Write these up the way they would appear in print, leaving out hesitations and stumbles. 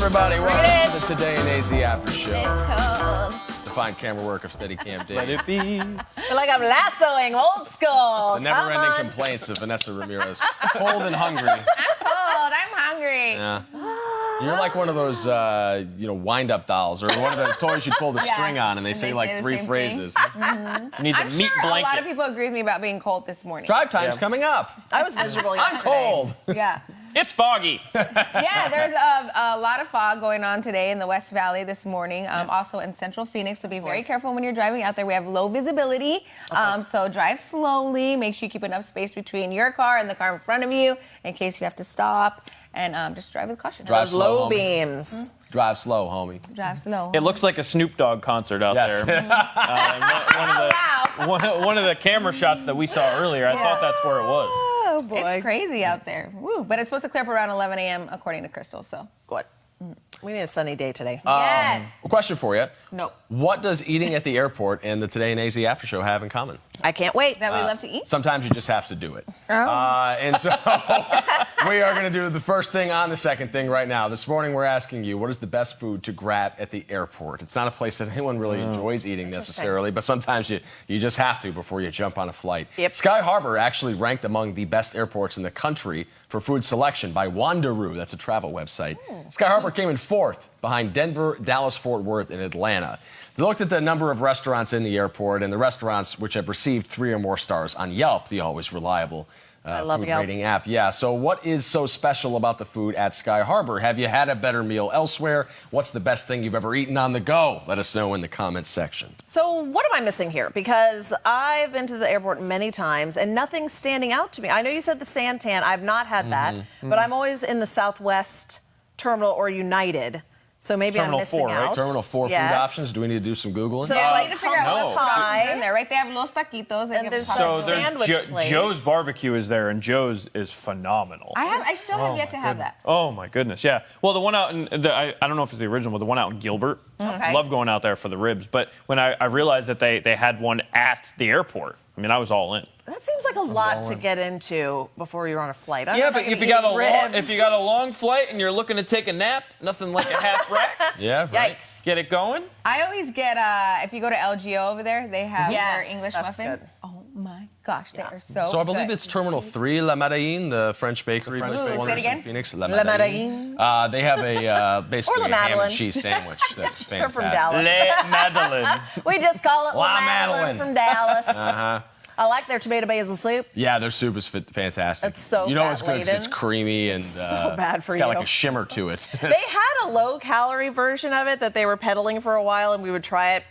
everybody. Welcome to the Today in AZ After Show. It's cold. The fine camera work of Steadicam Dave. Let it be. I feel like I'm lassoing old school. The never-ending complaints of Vanessa Ramirez. Cold and hungry. I'm cold. I'm hungry. Yeah. You're like one of those, wind-up dolls, or one of the toys you pull the string on, and they say like the 3 same phrases. You need the I'm meat sure blanket. a lot of people agree with me about being cold this morning. Drive time's coming up. I was miserable I'm yesterday. cold. Yeah. It's foggy. Yeah, there's a lot of fog going on today in the West Valley this morning, also in Central Phoenix, so be very careful when you're driving out there. We have low visibility, so drive slowly. Make sure you keep enough space between your car and the car in front of you in case you have to stop, and just drive with caution. Drive Those slow, low homie. beams. Drive slow, homie. Drive slow. It looks like a Snoop Dogg concert out Yes. there. One of the camera shots that we saw earlier, I thought that's where it was. Oh, boy. It's crazy out there. Woo. But it's supposed to clear up around 11 a.m. according to Crystal, so. Good. We need a sunny day today. Yes. A question for you. No. What does eating at the airport and the Today in AZ After Show have in common? I can't wait. That we love to eat? Sometimes you just have to do it. And so we are going to do the first thing on the second thing right now. This morning we're asking you, what is the best food to grab at the airport? It's not a place that anyone really enjoys eating necessarily, but sometimes you just have to before you jump on a flight. Yep. Sky Harbor actually ranked among the best airports in the country for food selection by Wanderoo. That's a travel website. Sky Harbor came in 4th behind Denver, Dallas, Fort Worth, and Atlanta. They looked at the number of restaurants in the airport and the restaurants which have received 3 or more stars on Yelp, the always reliable I love food Yelp. rating app. Yeah, so what is so special about the food at Sky Harbor? Have you had a better meal elsewhere? What's the best thing you've ever eaten on the go? Let us know in the comments section. So what am I missing here? Because I've been to the airport many times and nothing's standing out to me. I know you said the Santan. I've not had that, but I'm always in the Southwest Terminal or United. So maybe I'm Terminal missing 4, right? out. Terminal 4 Yes. food options. Do we need to do some Googling? So Yeah, like we need to figure out no. what food options are in pie. there, right? They have Los Taquitos. And there's So there's sandwich place. Joe's Barbecue is there, and Joe's is phenomenal. I still have yet to have that. Oh my goodness, yeah. Well, the one out in I don't know if it's the original, but the one out in Gilbert. Okay. Love going out there for the ribs. But when I realized that they had one at the airport, I mean, I was all in. That seems like a lot to get into before you're on a flight. I don't Yeah, know if but I can if you eat got a ribs. if you got a long flight and you're looking to take a nap, nothing like a half rack. Yeah, right. Yikes. Get it going. I always get, if you go to LGO over there, they have their Yes, English that's muffins. good. Oh my gosh, they are so So I believe good. it's Terminal 3, La Madeleine, the French bakery. French place, bakery. one Say it in again? Phoenix. La Madeleine. They have a basically Or a La ham and Madeleine. cheese sandwich. That's They're fantastic. from Dallas. Le Madeleine. We just call it La La Madeleine Madeleine. from Dallas. Uh-huh. I like their tomato basil soup. Yeah, their soup is fantastic. It's so You know it's good because it's fat-laden. creamy and so bad for it's got you. like a shimmer to it. They had a low-calorie version of it that they were peddling for a while, and we would try it.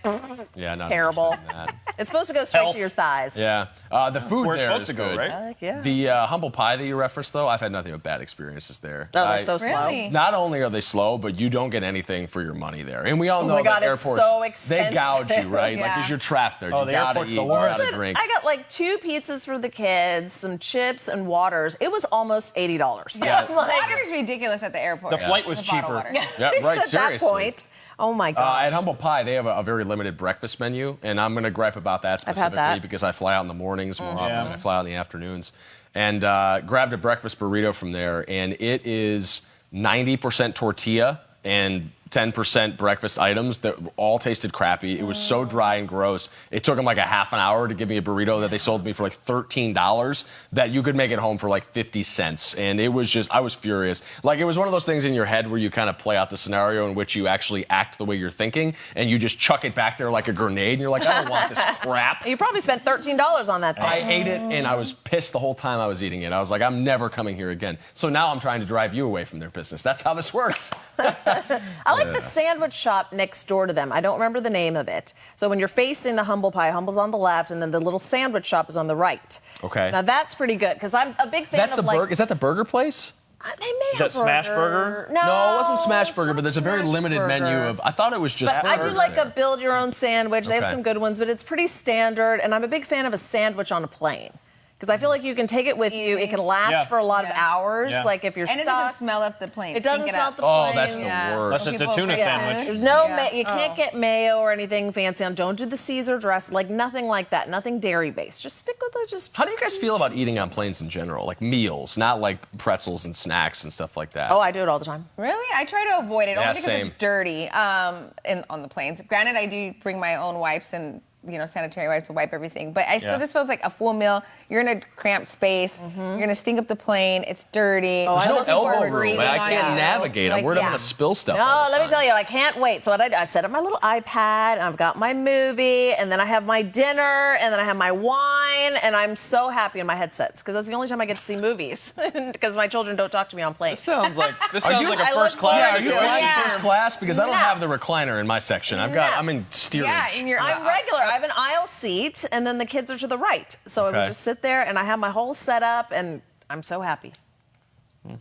Yeah, not Terrible. interested in that. It's supposed to go straight Health. to your thighs. Yeah, the food Where it's there supposed is to go, good. right? Heck yeah. The humble pie that you referenced, though, I've had nothing but bad experiences there. Oh, they're so slow. Really? Not only are they slow, but you don't get anything for your money there. And we all know my God, that it's airports, so they expensive. gouge you, right? Like, Yeah. because you're trapped there. Oh, You the gotta airport's eat, the you worst. gotta drink. I got like 2 pizzas for the kids, some chips and waters. It was almost $80. Yeah. Water is ridiculous at the airport. The flight was The bottled cheaper. water. Yeah, right, At seriously. that point. Oh my God. At Humble Pie, they have a very limited breakfast menu, and I'm going to gripe about that I've had specifically that. because I fly out in the mornings more often Yeah. than I fly out in the afternoons. And grabbed a breakfast burrito from there, and it is 90% tortilla and 10% breakfast items that all tasted crappy. It was so dry and gross. It took them like a half an hour to give me a burrito that they sold me for like $13 that you could make at home for like 50 cents. And it was just, I was furious. Like, it was one of those things in your head where you kind of play out the scenario in which you actually act the way you're thinking and you just chuck it back there like a grenade and you're like, I don't want this crap. You probably spent $13 on that thing. I ate it and I was pissed the whole time I was eating it. I was like, I'm never coming here again. So now I'm trying to drive you away from their business. That's how this works. I like the sandwich shop next door to them. I don't remember the name of it. So when you're facing the Humble Pie, Humble's on the left, and then the little sandwich shop is on the right. Okay. Now that's pretty good because I'm a big fan That's of the like. burger. Is that the burger place? They may Is have that Smash Burger? No, No, it wasn't Smash it's Burger, not but there's a very Smash limited Burger. menu of. I thought it was just But I burgers do like there. a build-your-own sandwich. They have Okay. some good ones, but it's pretty standard. And I'm a big fan of a sandwich on a plane. Because I feel like you can take it with you. It can last for a lot of hours. Yeah. Like if you're And stuck. it doesn't smell up the plane. It doesn't Stink smell up. up the plane. Oh, that's the worst. That's just a People tuna forget sandwich. food. No, Yeah. you can't get mayo or anything fancy on. Don't do the Caesar dress. Like nothing like that. Nothing dairy based. Just stick with it. Just. How do you guys feel about eating on planes in general? Like meals, not like pretzels and snacks and stuff like that. Oh, I do it all the time. Really? I try to avoid it Yeah, only because same. it's dirty on the planes. Granted, I do bring my own wipes and sanitary wipes to wipe everything, but I still just feels like a full meal. You're in a cramped space. You're gonna stink up the plane. It's dirty. There's no People are elbow room. breathing I on can't you. navigate. I'm Like, worried I'm yeah. gonna spill stuff. No, all the let me time. tell you, I can't wait. So what I set up my little iPad, and I've got my movie, and then I have my dinner, and then I have my wine, and I'm so happy in my headsets because that's the only time I get to see movies because my children don't talk to me on planes. This sounds like a I first look class Yeah, are forward you to it. flying Yeah. first class? Because I don't No. have the recliner in my section. I'm in steerage. Yeah, and you're. I'm regular. I have an aisle seat, and then the kids are to the right. So I Okay. would just sit there, and I have my whole setup, and I'm so happy.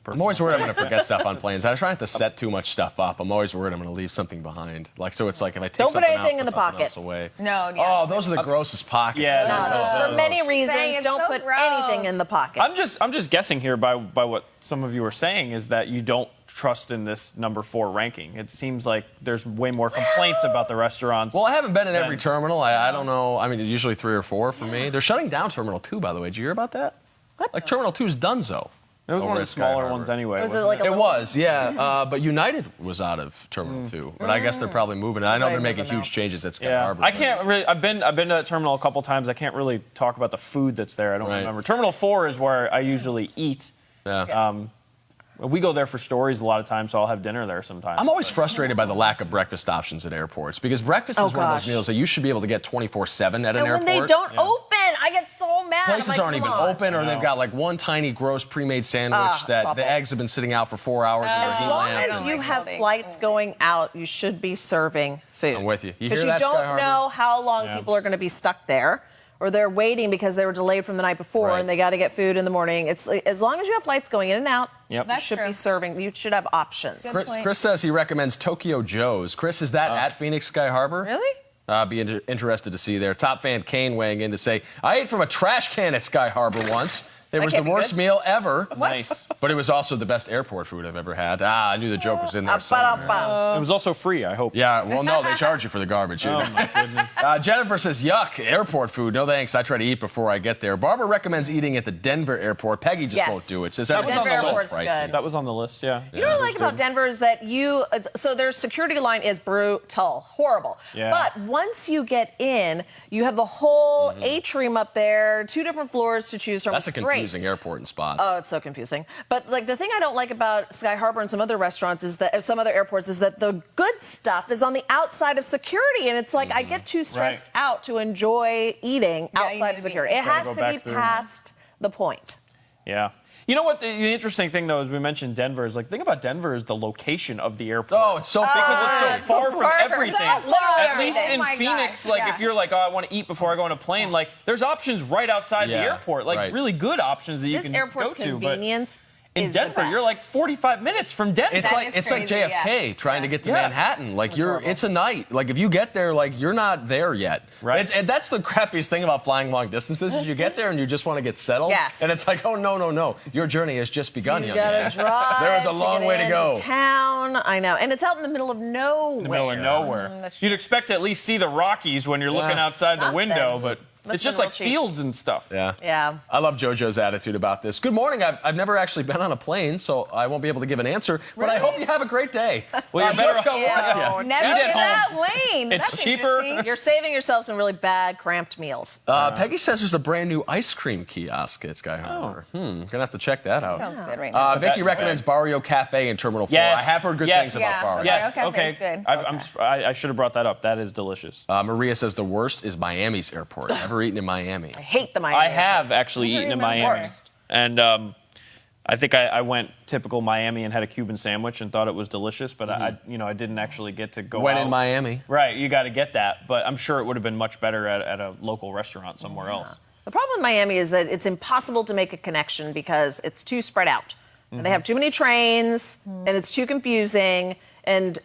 I'm always worried I'm going to forget stuff on planes. I try not to set too much stuff up. I'm always worried I'm going to leave something behind. Like, so it's like if I take Don't put something anything out, in the put something pocket. else away. No, yeah. Oh, those are the grossest pockets. Yeah, too. no, No, Oh, just for many Dang, reasons, it's don't so put gross. anything in the pocket. I'm just guessing here by what some of you are saying is that you don't trust in this number 4 ranking. It seems like there's way more complaints about the restaurants. Well, I haven't been in every Then- terminal. I don't know. I mean, usually 3 or 4 for me. They're shutting down Terminal 2, by the way. Did you hear about that? What? Like, Terminal 2's donezo. it was over one of at the Sky smaller Harbor. ones anyway. Was it wasn't like a It little- was, yeah. But United was out of Terminal 2. But I guess they're probably moving. I know Right, they're making moving huge out. changes at Sky Yeah, Harbor. I can't really. I've been to that terminal a couple times. I can't really talk about the food that's there. I don't Right. remember. Terminal 4 is where I usually eat. Yeah. We go there for stories a lot of times, so I'll have dinner there sometimes. I'm always frustrated by the lack of breakfast options at airports because breakfast is one of gosh. those meals that you should be able to get 24/7 at an and when airport. they don't open, I get so mad. I'm Places like, aren't come even on. open, or they've got like one tiny gross pre-made sandwich it's that awful. the eggs have been sitting out for 4 hours in their As heat long lamp. as don't you like have holding. flights going out, you should be serving food. I'm with you. You Because hear you that, Sky don't Harbor? know how long Yeah. people are going to be stuck there, or they're waiting because they were delayed from the night before Right. and they got to get food in the morning. It's like, as long as you have flights going in and out, Yep. you That's should true. be serving. You should have options. Good. Chris, point. Chris says he recommends Tokyo Joe's. Chris, is that at Phoenix Sky Harbor? Really? Be interested to see there. Top fan Kane weighing in to say, I ate from a trash can at Sky Harbor once. It was the can't be worst good. meal ever. Nice. But it was also the best airport food I've ever had. I knew the joke was in there somewhere. Ba-da-ba. It was also free, I hope. Yeah, well, no, they charge you for the garbage. Oh my goodness. Jennifer says, yuck, airport food. No thanks. I try to eat before I get there. Barbara recommends eating at the Denver airport. Peggy just Yes. won't do it. Says That was everything's on the so list. pricey. Good. That was on the list, yeah. You know what I like about Denver is that so their security line is brutal, horrible. Yeah. But once you get in, you have the whole atrium up there, 2 different floors to choose from. That's a It's great. confusing airport in spots. Oh, it's so confusing. But like the thing I don't like about Sky Harbor and some other restaurants is that some other airports is that the good stuff is on the outside of security, and it's like I get too stressed out to enjoy eating Yeah, you outside need of to be- security. It Gotta has go to back be through. past the point. Yeah. You know what? The interesting thing, though, is we mentioned Denver. Is like, the thing about Denver is the location of the airport. Oh, it's so big. Because it's so far from Perfect. everything. So far. At least Oh in my Phoenix, gosh, like yeah. if you're like, oh, I want to eat before I go on a plane, like there's options right outside the Yeah, airport, like right. really good options that you This can airport's go to. But convenience in is the Denver, you're like best. 45 minutes from Denver. It's That like is it's like crazy, JFK yeah. trying to get to Yeah. Manhattan. Like horrible. it's a night. Like if you get there, like you're not there yet. Right. And that's the crappiest thing about flying long distances is you get there and you just want to get settled. Yes. And it's like, oh no, your journey has just begun. You young gotta man. drive. There is a long get way to into go. Town, I know, and it's out in the middle of nowhere. in the middle of nowhere. that's You'd expect to at least see the Rockies when you're looking Yeah. outside the Something. window, but Must've it's just been like real cheap. fields and stuff. Yeah. Yeah. I love JoJo's attitude about this. Good morning. I've never actually been on a plane, so I won't be able to give an answer. But I hope you have a great day. Well, you're better JoJo, off- Never Eat at get that home. lane. It's That's cheaper. interesting. You're saving yourself some really bad, cramped meals. Peggy says there's a brand new ice cream kiosk at Sky Harbor. Gonna have to check that out. Sounds good right now. Vicky That- recommends Barrio Cafe in Terminal 4. Yes. I have heard good Yes. things about Yeah. Barrio. Yes. Cafe Okay. is good. I should have brought that up. That is delicious. Maria says the worst is Miami's airport. Never eaten in Miami. I hate the Miami. I have actually I eaten in remember. Miami, and I think I went typical Miami and had a Cuban sandwich and thought it was delicious, but I didn't actually get to go When out. in Miami. Right, you got to get that, but I'm sure it would have been much better at a local restaurant somewhere else. The problem with Miami is that it's impossible to make a connection because it's too spread out. And they have too many trains, and it's too confusing. And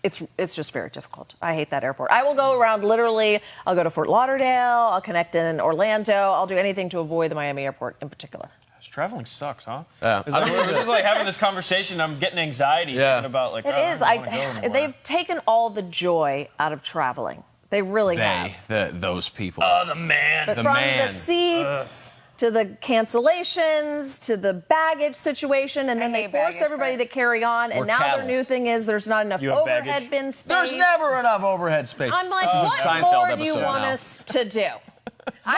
it's just very difficult. I hate that airport. I will go around literally. I'll go to Fort Lauderdale. I'll connect in Orlando. I'll do anything to avoid the Miami airport in particular. Traveling sucks, huh? Yeah. We're just like having this conversation. I'm getting anxiety thinking about like. It is. I don't wanna go anymore. They've taken all the joy out of traveling. They really have. Those people. Oh, the man. But from the seats to the cancellations to the baggage situation, and then they force everybody to carry on. And now their new thing is there's not enough overhead bin space. There's never enough overhead space. I'm like, this is a what Seinfeld more do you episode want now. us to do?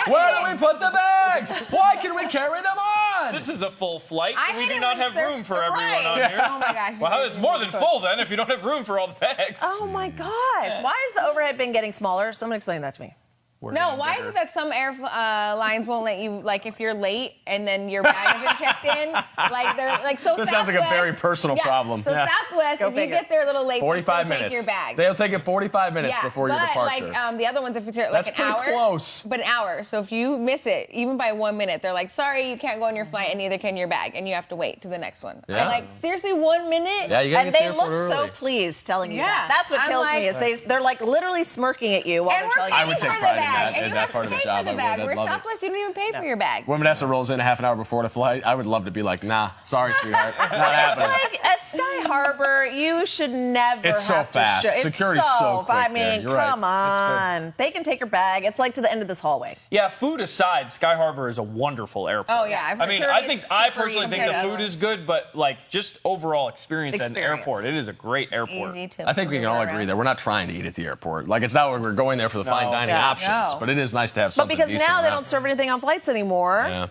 Where do we put the bags? Why can we carry them on? This is a full flight. I We hate do it not when have room for everyone on here. Oh my gosh. Well, it's more than full then if you don't have room for all the bags. Oh my gosh. Why is the overhead bin getting smaller? Someone explain that to me. No, why is it that some airlines won't let you, like, if you're late and then your bag isn't checked in, like, they're like, so This sounds like a very personal problem. So Southwest, if you get there a little late, 45 they'll minutes. take your bag. They'll take it 45 minutes before your departure. Like the other ones, if it's like That's an pretty hour, close. but an hour. So if you miss it, even by 1 minute, they're like, sorry, you can't go on your flight, and neither can your bag, and you have to wait to the next one. Yeah. I'm like, seriously, 1 minute? Yeah, you gotta And get they to the airport look so early. pleased telling you Yeah. that. That's what I'm kills like- me is they're like literally smirking at you while And they're we're telling you. paying I would for take the pride in bag, that- and in you that have part to of the pay job. for the I bag. would. I'd We're love it. Southwest, you don't even pay for your bag. When Vanessa rolls in a half an hour before the flight, I would love to be like, nah, sorry, sweetheart. Not It's happening. like at Sky Harbor, you should never It's so have to fast. show. It's Security's so quick I there. mean, You're right. come on. They can take your bag. It's like to the end of this hallway. Yeah, food aside, Sky Harbor is a wonderful airport. Oh, yeah. I mean, I personally think the easy. food is good, but like just overall experience at an airport, it is a great airport. Easy to I think we can all agree that we're not trying to eat at the airport. Like, it's not like we're going there for the fine dining Yeah. options, No. but it is nice to have But something because decent now they around. don't serve anything on flights anymore. Yeah.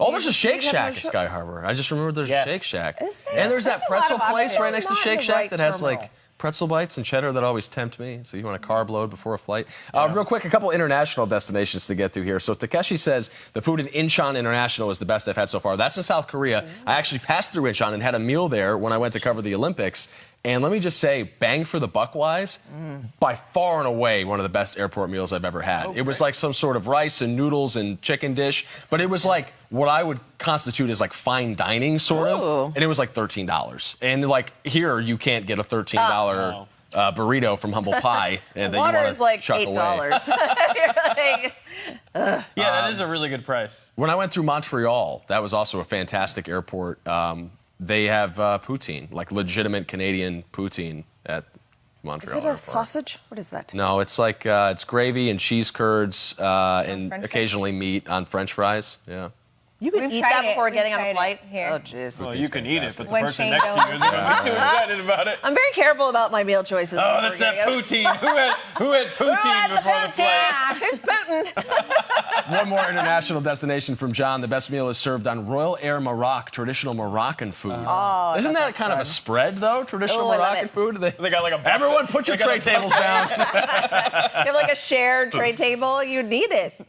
Oh, there's a Shake have no Shack at choice. Sky Harbor. I just remembered there's Yes. a Shake Shack. Is there? And there's that There's a lot pretzel of place options. right next to Not Shake the Shack right that has terminal. like pretzel bites and cheddar that always tempt me. So you want a carb load before a flight. Real quick, a couple international destinations to get through here. So Takeshi says the food in Incheon International is the best I've had so far. That's in South Korea. I actually passed through Incheon and had a meal there when I went to cover the Olympics. And let me just say, bang for the buck wise, by far and away one of the best airport meals I've ever had. It was like some sort of rice and noodles and chicken dish, but it was like what I would constitute as like fine dining sort of, and it was like $13. And like here, you can't get a $13 burrito from Humble Pie, and then you Water want is to like chuck away. $8. You're like, Yeah, that is a really good price. When I went through Montreal, that was also a fantastic airport. They have poutine, like legitimate Canadian poutine at Montreal is it a airport. sausage? What is that? No, it's like it's gravy and cheese curds and French occasionally meat on French fries. Yeah. You can We've eat tried that it. before We've getting on tried a it flight? here. Oh, jeez. Well, you can eat it, but the When person Shane next to you goes- isn't going to be too excited about it. I'm very careful about my meal choices. Oh, that's that poutine. Who had poutine before the flight? Who's Putin? One more international destination from John. The best meal is served on Royal Air Maroc, traditional Moroccan food. Isn't that kind of a spread, though? Traditional Oh, I love Moroccan it. food? They got like a buffet. Everyone put your They got tray a tables down. You have like a shared tray table. You need it.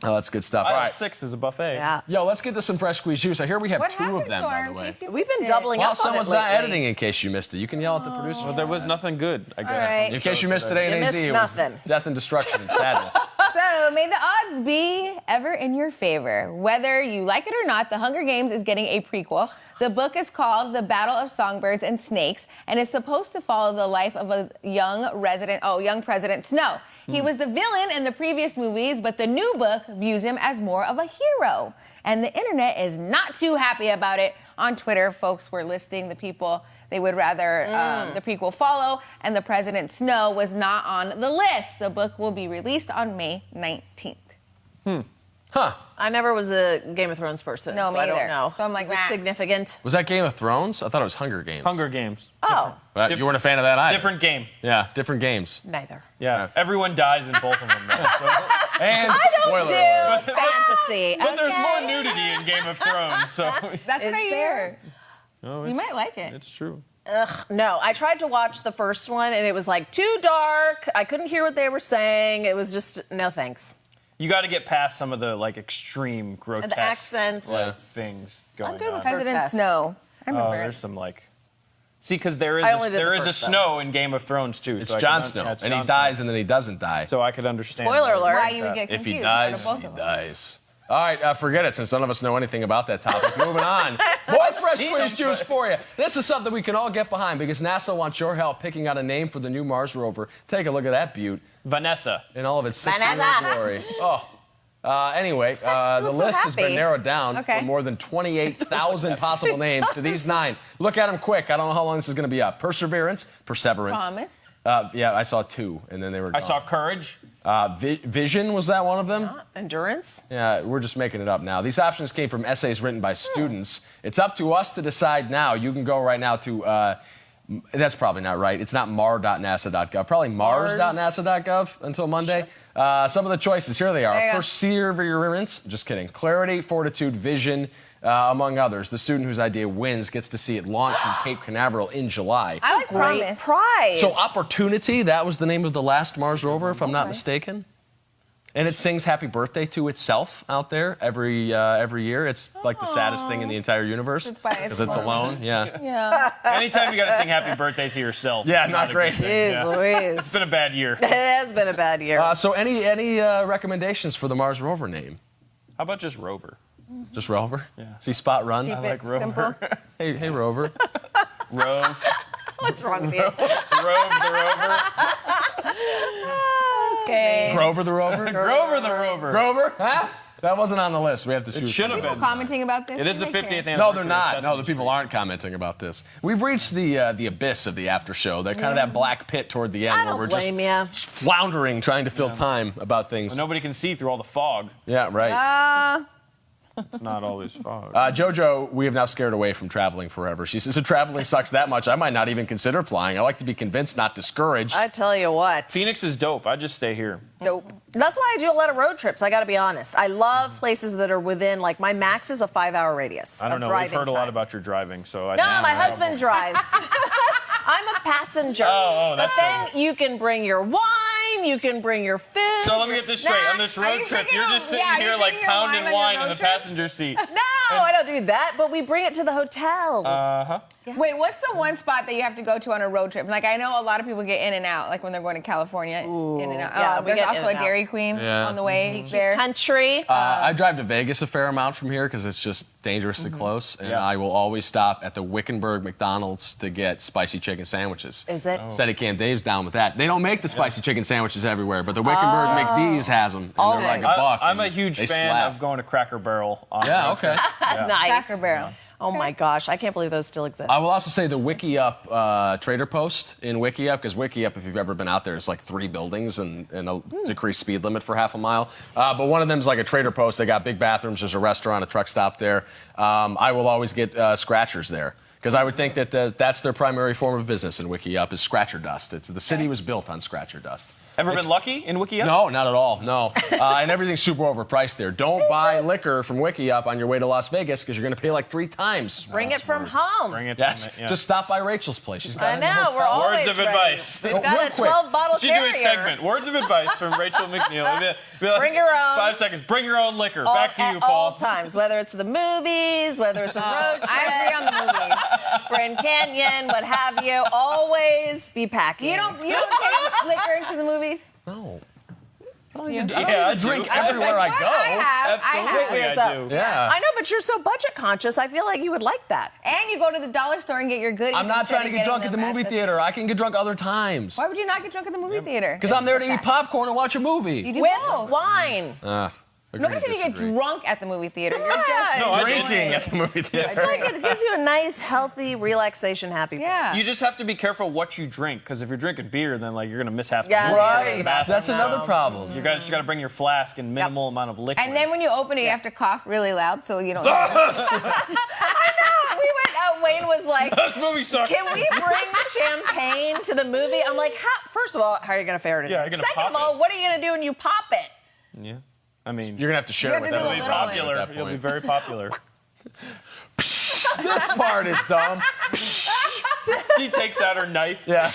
Oh, that's good stuff. All Aisle right. 6 is a buffet. Yeah. Yo, let's get to some fresh squeezed juice. I hear we have What two happened of them, to by her? the In way. case you We've been missed it? doubling Well, up on someone's it not lately. editing in case you missed it. You can yell at the producer. Well, there was nothing good, I guess. All right. In case you missed it, A You and missed Z, it was nothing. death and destruction and sadness. So, may the odds be ever in your favor. Whether you like it or not, The Hunger Games is getting a prequel. The book is called The Battle of Songbirds and Snakes, and is supposed to follow the life of a young President Snow. He was the villain in the previous movies, but the new book views him as more of a hero. And the internet is not too happy about it. On Twitter, folks were listing the people they would rather the prequel follow, and the President Snow was not on the list. The book will be released on May 19th. Huh. I never was a Game of Thrones person. No, so me I don't either. know. So I'm like, is it nah. significant? Was that Game of Thrones? I thought it was Hunger Games. Hunger Games. Oh, But you weren't a fan of that either. Different game. Yeah, different games. neither. Yeah. Everyone dies in both of them. Though, so. And I spoiler don't alert. do fantasy. But there's okay? more nudity in Game of Thrones, so. That's Is what I hear. No, You might like it. It's true. No, I tried to watch the first one and it was like too dark. I couldn't hear what they were saying. It was just no thanks. You got to get past some of the like extreme grotesque accents. things going good with on. President Grotesque. Snow. I Oh, remember there's it. some like. See, because there is I only did the a first, though. Snow in Game of Thrones too. It's so I Jon can- Snow, yeah, it's and Jon he dies and then he doesn't die. So I could understand. Spoiler alert. Why you would get If confused he out of dies, both he of them. dies. All right, forget it, since none of us know anything about that topic. Moving on. More fresh squeezed juice for you. This is something we can all get behind because NASA wants your help picking out a name for the new Mars rover. Take a look at that beaut Vanessa. in all of its 6-year glory. Oh. Anyway, the list has been narrowed down from more than 28,000 possible names to these 9. Look at them quick. I don't know how long this is going to be up. Perseverance. Promise. Yeah, I saw 2, and then they were gone. I saw Courage. Vision, was that one of them? Endurance? Yeah, we're just making it up now. These options came from essays written by students. It's up to us to decide now. You can go right now to, that's probably not right. It's not mar.nasa.gov. Probably mars.nasa.gov until Monday. Some of the choices, here they are. Perseverance, just kidding. Clarity, Fortitude, Vision, among others. The student whose idea wins gets to see it launch from Cape Canaveral in July. I like Great Promise. prize. So Opportunity, that was the name of the last Mars rover, if I'm not mistaken. And it sings happy birthday to itself out there every year. It's like the saddest thing in the entire universe because it's alone. Yeah. Yeah. Anytime you got to sing happy birthday to yourself. Yeah, it's not a great. good thing. Jeez Louise. It's been a bad year. It has been a bad year. So any recommendations for the Mars rover name? How about just Rover? Just Rover? Yeah. See Spot Run? Keep I like it Rover. simple. Hey, Rover. Rove. What's wrong with you? Rove the Rover. Okay. Grover the Rover? Grover the Rover. Grover? Huh? That wasn't on the list. We have to choose. should have People been. commenting about this? It is the They care. 50th anniversary. No, they're of not. No, Sesame the people Street. aren't commenting about this. We've reached the abyss of the after show. That kind of that black pit toward the end I where don't we're blame ya. just floundering, trying to fill time about things. Nobody can see through all the fog. Yeah, right. It's not always fog. JoJo, we have now scared away from traveling forever. She says, if traveling sucks that much, I might not even consider flying. I like to be convinced, not discouraged. I tell you what. Phoenix is dope. I just stay here. Nope. That's why I do a lot of road trips. I got to be honest. I love places that are within, like, my max is a 5-hour radius. I don't of know. We've driving heard a lot time. about your driving, so I No, think my you're husband drives. I'm a passenger. Oh, but that's then you can bring your wine, you can bring your food. So let me your get this straight. On this snacks. road you trip, drinking you're your- just sitting yeah, here you're like drinking your wine pounding on your wine in road the trip? passenger seat. No, I don't do that, but we bring it to the hotel. Wait, what's the one spot that you have to go to on a road trip? Like, I know a lot of people get in and out, like when they're going to California, in and out. yeah, we There's get also in a and out. Dairy Queen Yeah. on the way there. Country. I drive to Vegas a fair amount from here because it's just dangerously close. And Yeah. I will always stop at the Wickenburg McDonald's to get spicy chicken sandwiches. Is it? Steady Cam Dave's down with that. They don't make the spicy chicken sandwiches everywhere, but the Wickenburg McD's has them. And they're like a buck. I'm a and huge they fan slap. of going to Cracker Barrel. On Yeah, road okay. trips. Nice. Cracker Barrel. Oh my gosh, I can't believe those still exist. I will also say the Wiki Up Trader Post in Wiki Up, because Wiki Up, if you've ever been out there, it's like 3 buildings and a decreased speed limit for half a mile. But one of them's like a Trader Post. They got big bathrooms. There's a restaurant, a truck stop there. I will always get scratchers there. Because I would think that that's their primary form of business in Wiki Up is scratcher dust. The city was built on scratcher dust. Ever been lucky in Wiki Up? No, not at all. No. And everything's super overpriced there. Don't buy liquor from Wiki Up on your way to Las Vegas because you're going to pay like 3 times. Bring it from home. Bring it. Yes. From it, yeah. Just stop by Rachel's place. She's got I it in the know, hotel. we're always Words of ready. advice. We've Real got a quick. 12-bottle Should carrier. do a segment. Words of advice from Rachel McNeil. Be like, Bring your own. 5 seconds. Bring your own liquor. All- Back to you, at Paul. all times, whether it's the movies, whether it's a road trip, I agree on the movies. Grand Canyon, what have you. Always be packing. You don't take liquor into the movies? No. You? I don't Yeah, I even drink do. everywhere I What? go. I have. Absolutely, I yourself. do. Yeah. I know, but you're so budget conscious. I feel like you would like that. And you go to the dollar store and get your goodies. I'm not instead trying to of get getting drunk at the them movie theater. I can get drunk other times. Why would you not get drunk at the movie theater? Because I'm there to eat popcorn and watch a movie. You do With both. wine. Nobody said you get drunk at the movie theater. You're just No, I did. Drinking at the movie theater. It's like it gives you a nice, healthy, relaxation, happy Yeah. You just have to be careful what you drink, because if you're drinking beer, then like you're gonna miss half the Yeah. movie. Right. Bathroom. That's another problem. You guys just gotta bring your flask and minimal amount of liquid. And then when you open it, you have to cough really loud so you don't. We went, Wayne was like, this movie sucks. can we bring champagne to the movie? I'm like, first of all, how are you going to fare it in? Yeah, you're gonna Second pop of all, it. what are you going to do when you pop it? Yeah. I mean, You're going to have to share it with You have to you'll do be a everybody. little popular. at that You'll be point. very popular. This part is dumb. She takes out her knife. Yeah.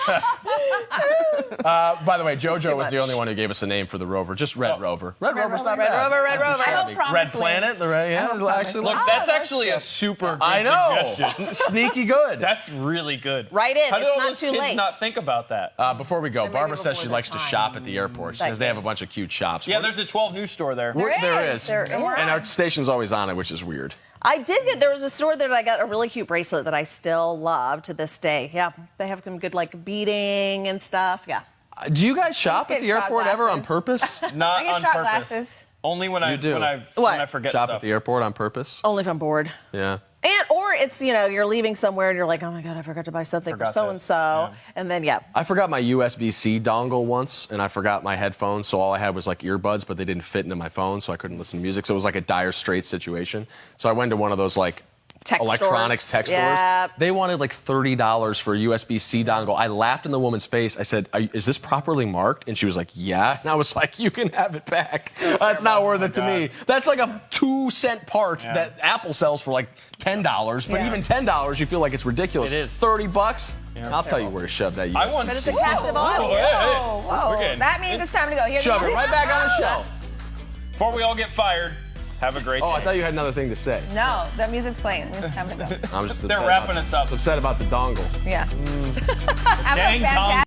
By the way, too JoJo was the much. only one who gave us a name for the Rover. Just Red Rover. Red Rover's not Red bad. Rover, Red Rover. I hope Promise Red wins. Planet. The red, yeah, I hope actually. Promise Look, that's that's actually a super good I know. suggestion. Sneaky good. That's really good. Write in. How did It's all not those too kids late. not think about that? Before we go, maybe Barbara says before she their likes to time. shop at the airport. She says they have a bunch of cute shops. Yeah, there's a 12 News store there. There is. There is. And our station's always on it, which is weird. I did get, there was a store there that I got a really cute bracelet that I still love to this day. Yeah, they have some good like beading and stuff. Yeah. Do you guys shop Let's at the get shot airport ever on glasses. purpose? Not I get on shot purpose. glasses. Only when I do. when I What? when I forget Shop stuff. at the airport on purpose? Only if I'm bored. Yeah. And or it's, you know, you're leaving somewhere and you're like, oh my God, I forgot to buy something for Forgot so and this. so. Yeah. And then, yeah. I forgot my USB-C dongle once, and I forgot my headphones, so all I had was like earbuds, but they didn't fit into my phone, so I couldn't listen to music. So it was like a dire straits situation. So I went to one of those like Tech electronics stores. tech Yeah. stores. They wanted like $30 for a USB-C dongle. I laughed in the woman's face. I said, is this properly marked? And she was like, yeah. And I was like, you can have it back. That's not worth it to me. That's like a 2-cent part that Apple sells for like $10. But Yeah. even $10, you feel like it's ridiculous. It is. $30? I'll tell you where to shove that USB. I once But it's a captive audience. Whoa, We're getting- that means it's time to go. Here's Shove it right back on the shelf. Before we all get fired, have a great day. Oh, I thought you had another thing to say. No, that music's playing. It's time to go. I was just They're upset wrapping about- us up. upset about the dongle. Yeah. Have a Dang fantastic